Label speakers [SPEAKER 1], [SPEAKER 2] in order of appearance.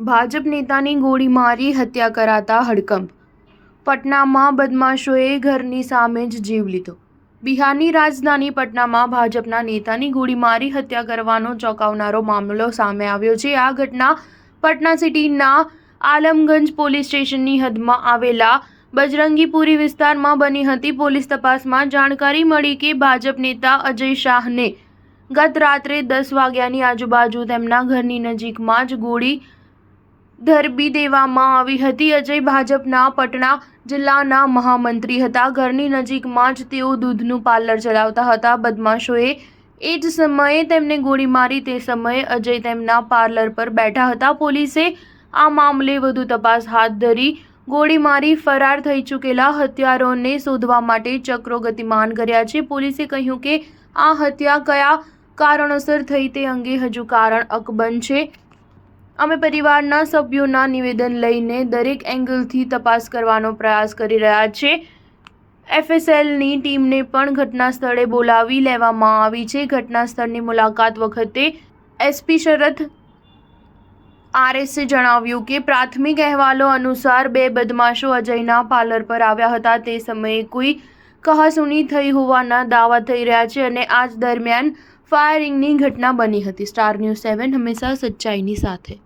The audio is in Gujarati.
[SPEAKER 1] ભાજપ નેતાની ગોળી મારી હત્યા કરાતા હડકંપ। પટનામાં બદમાશોએ ઘરની સામે જ જીવ લીધો। બિહારની રાજધાની પટનામાં ભાજપના નેતાની ગોળી મારી હત્યા કરવાનો ચોંકાવનારો મામલો સામે આવ્યો છે। આ ઘટના પટના સિટીના આલમગંજ પોલીસ સ્ટેશનની હદમાં આવેલા બજરંગીપુરી વિસ્તારમાં બની હતી। પોલીસ તપાસમાં જાણકારી મળી કે ભાજપ નેતા અજય શાહને ગત રાત્રે 10 વાગ્યાની આજુબાજુ તેમના ઘરની નજીકમાં જ ગોળી ધરબી દેવામાં આવી હતી। અજય ભાજપના પટના જિલ્લાના મહામંત્રી હતા। ઘરની નજીકમાં જ તેઓ દૂધનું પાર્લર ચલાવતા હતા। બદમાશોએ એ જ સમયે તેમને ગોળી મારી। તે સમયે અજય તેમના પાર્લર પર બેઠા હતા। પોલીસે આ મામલે વધુ તપાસ હાથ ધરી ગોળી મારી ફરાર થઈ ચૂકેલા હત્યારાઓને શોધવા માટે ચક્રો ગતિમાન કર્યા છે। પોલીસે કહ્યું કે આ હત્યા કયા કારણોસર થઈ તે અંગે હજુ કારણ અકબંધ છે। અમે પરિવારના સભ્યોના નિવેદન લઈને દરેક એંગલથી તપાસ કરવાનો પ્રયાસ કરી રહ્યા છે। એફએસએલની ટીમને પણ ઘટના સ્થળે બોલાવી લેવામાં આવી છે। ઘટના સ્થળની મુલાકાત વખતે એસપી શરથ આરએસે જણાવ્યું કે પ્રાથમિક અહેવાલો અનુસાર બે બદમાશો અજયના પાર્લર પર આવ્યા હતા। તે સમયે કોઈ કહાસુની થઈ હોવાના દાવા થઈ રહ્યા છે અને આ જ દરમિયાન ફાયરિંગની ઘટના બની હતી। સ્ટાર ન્યૂઝ 7 હંમેશા સચ્ચાઈની સાથે।